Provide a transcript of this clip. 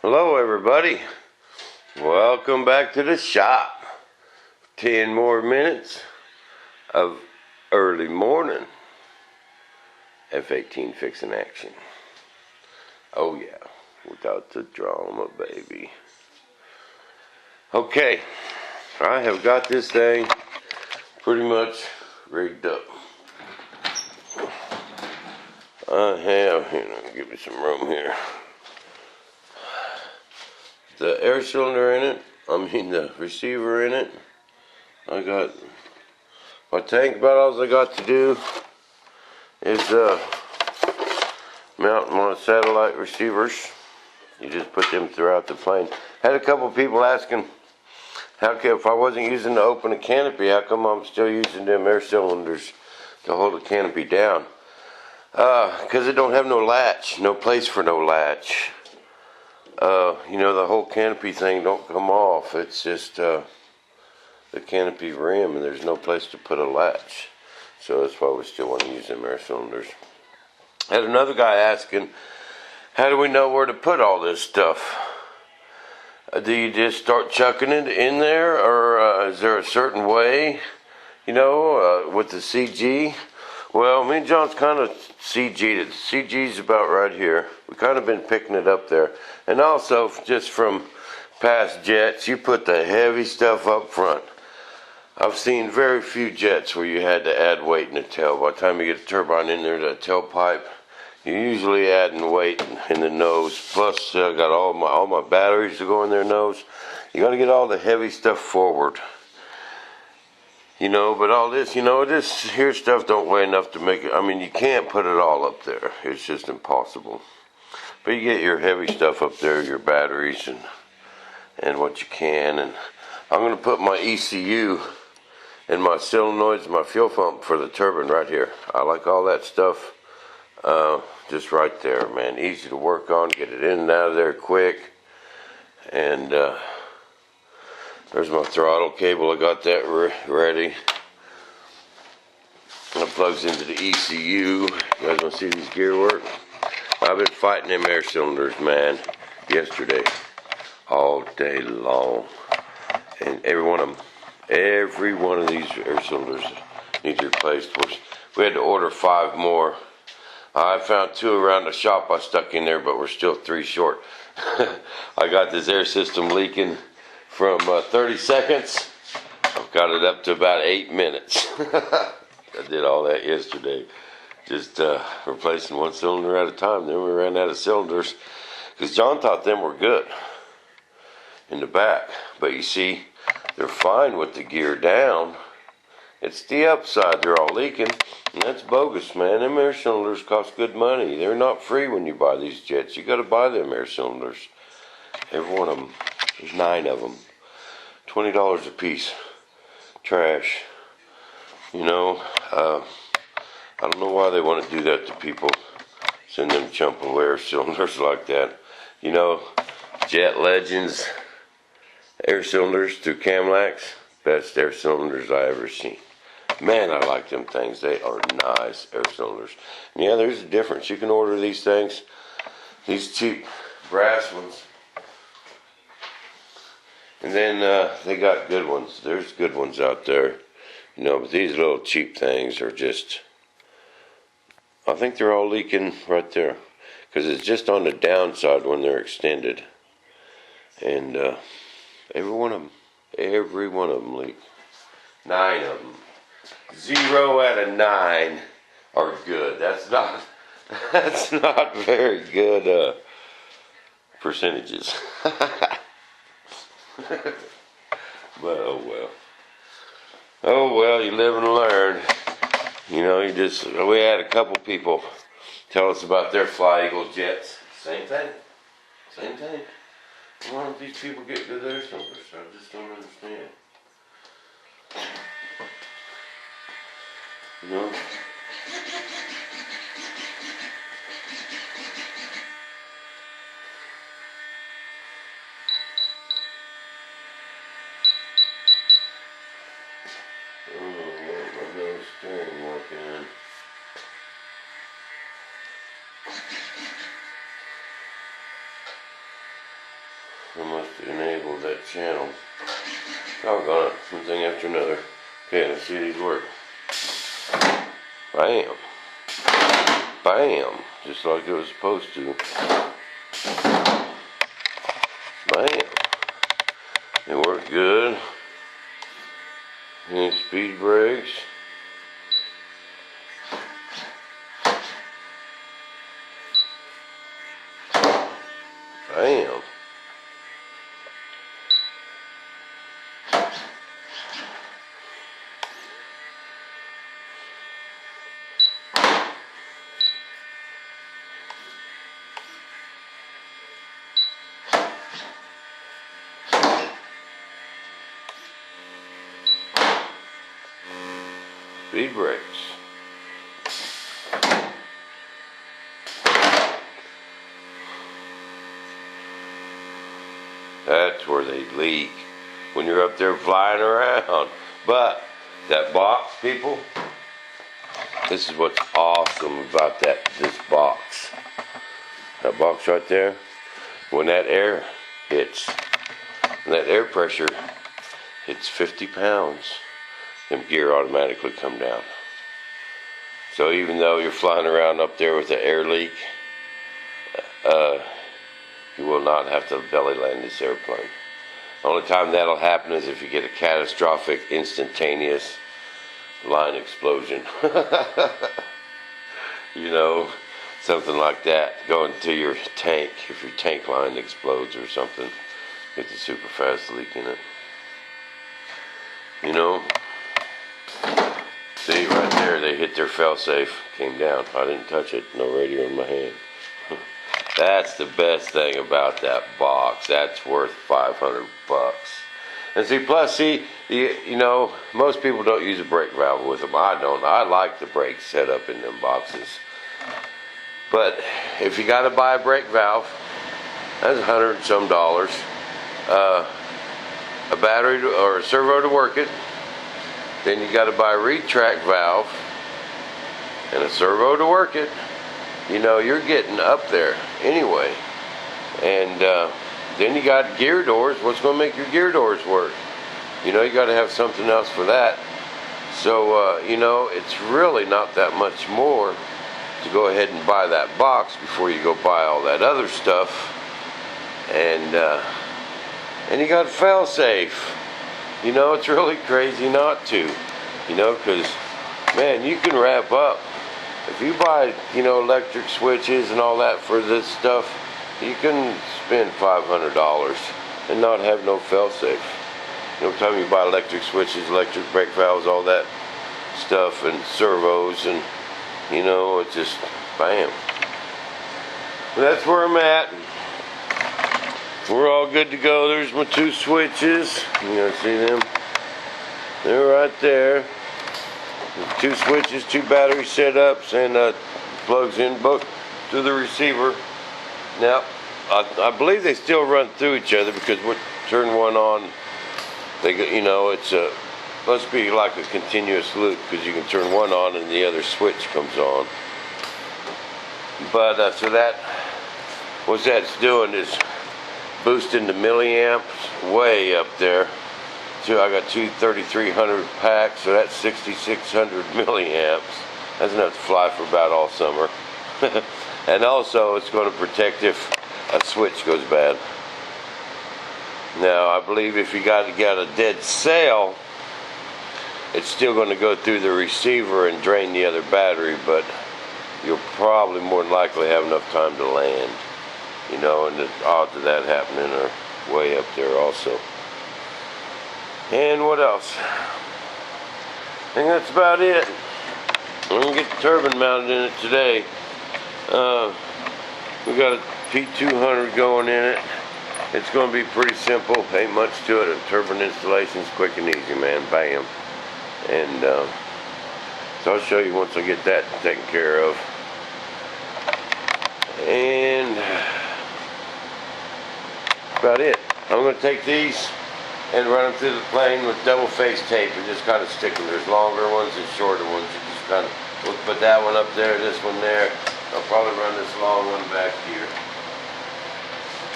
Hello everybody, welcome back to the shop. 10 more minutes of early morning F-18 fixing action. Oh yeah, without the drama, baby. Okay, I have got this thing pretty much rigged up. I have, give me some room here. The air cylinder in it, the receiver in it. I got my tank. About all I got to do is mount my satellite receivers. You just put them throughout the plane. Had a couple people asking, if I wasn't using to open a canopy, how come I'm still using them air cylinders to hold the canopy down? Because it don't have no latch, no place for no latch. The whole canopy thing don't come off. It's just the canopy rim, and there's no place to put a latch. So that's why we still want to use them air cylinders. Had another guy asking, how do we know where to put all this stuff? Do you just start chucking it in there, or is there a certain way, with the CG? Well, me and John's kind of CG'd it. CG's about right here. We kind of been picking it up there. And also, just from past jets, you put the heavy stuff up front. I've seen very few jets where you had to add weight in the tail. By the time you get the turbine in there, the tailpipe, you're usually adding weight in the nose. Plus, I got all my batteries to go in their nose. You got to get all the heavy stuff forward. But all this, this here stuff don't weigh enough to make it. You can't put it all up there. It's just impossible. But you get your heavy stuff up there, your batteries and what you can. And I'm going to put my ECU and my solenoids and my fuel pump for the turbine right here. I like all that stuff just right there, man. Easy to work on, get it in and out of there quick. And there's my throttle cable. I got that ready. It plugs into the ECU. You guys want to see these gear work? I've been fighting them air cylinders, man, yesterday, all day long. And every one of these air cylinders needs replaced. We had to order 5 more. I found 2 around the shop I stuck in there, but we're still 3 short. I got this air system leaking from 30 seconds. I've got it up to about 8 minutes. I did all that yesterday. Just replacing 1 cylinder at a time. Then we ran out of cylinders because John thought them were good in the back. But you see, they're fine with the gear down. It's the upside they're all leaking. And that's bogus, man. Them air cylinders cost good money. They're not free when you buy these jets. You got to buy them air cylinders. Every one of them. There's 9 of them. $20 a piece. Trash. I don't know why they want to do that to people. Send them chump of air cylinders like that. Jet Legends air cylinders through Camlax. Best air cylinders I ever seen. Man, I like them things. They are nice air cylinders. And yeah, there's a difference. You can order these things. These cheap brass ones. And then they got good ones. There's good ones out there. But these little cheap things are just... I think they're all leaking right there. Because it's just on the downside when they're extended. And every one of them leak. 9 of them. 0 out of 9 are good. That's not very good percentages. But oh well. Oh well, you live and learn. We had a couple people tell us about their Fly Eagle jets. Same thing. Why don't these people get good air cylinders? I just don't understand. Steering working. I must enable that channel. Doggone it, one thing after another. Okay, let's see these work. Bam. Bam. Just like it was supposed to. Bam. They work good. Any speed brakes. Bam. Speed brakes. That's where they leak when you're up there flying around. But that box, people, this is what's awesome about this box. That box right there, when that air hits, when that air pressure hits 50 pounds, them gear automatically come down. So even though you're flying around up there with the air leak, you will not have to belly land this airplane. The only time that'll happen is if you get a catastrophic, instantaneous line explosion. You know, something like that going to your tank, if your tank line explodes or something, get the super fast leak in it. You know, see right there, they hit their failsafe, came down. I didn't touch it, no radio in my hand. That's the best thing about that box. That's worth $500. And see, plus, you know, most people don't use a brake valve with them. I don't. I like the brakes set up in them boxes. But if you got to buy a brake valve, that's $100 and some. A battery or a servo to work it. Then you got to buy a retract valve and a servo to work it. You know, you're getting up there anyway. And then you got gear doors. What's going to make your gear doors work? You know, you got to have something else for that. So, you know, it's really not that much more to go ahead and buy that box before you go buy all that other stuff. And you got a fail-safe. You know, it's really crazy not to. You know, because, man, you can wrap up. If you buy, you know, electric switches and all that for this stuff, you can spend $500 and not have no fail-safe. You know, time you buy electric switches, electric brake valves, all that stuff, and servos, and, you know, it's just, bam. But that's where I'm at. We're all good to go. There's my two switches. You gonna see them? They're right there. Two switches, two battery setups, and plugs in both to the receiver. Now, I believe they still run through each other because we turn one on. They, you know, it's must be like a continuous loop because you can turn one on and the other switch comes on. But so that, what that's doing is boosting the milliamps way up there. So I got two 3300 packs, so that's 6600 milliamps. That's enough to fly for about all summer. And also it's going to protect if a switch goes bad. Now I believe if you got a dead sail, it's still going to go through the receiver and drain the other battery, but you'll probably more than likely have enough time to land. You know, and the odds of that happening are way up there also. And what else? I think that's about it. I'm going to get the turbine mounted in it today. We got a P200 going in it. It's going to be pretty simple. Ain't much to it. A turbine installation's quick and easy, man. Bam. And so I'll show you once I get that taken care of. And about it. I'm going to take these and run them through the plane with double face tape and just kind of stick them. There's longer ones and shorter ones. You just kind of, we'll put that one up there, this one there. I'll probably run this long one back here.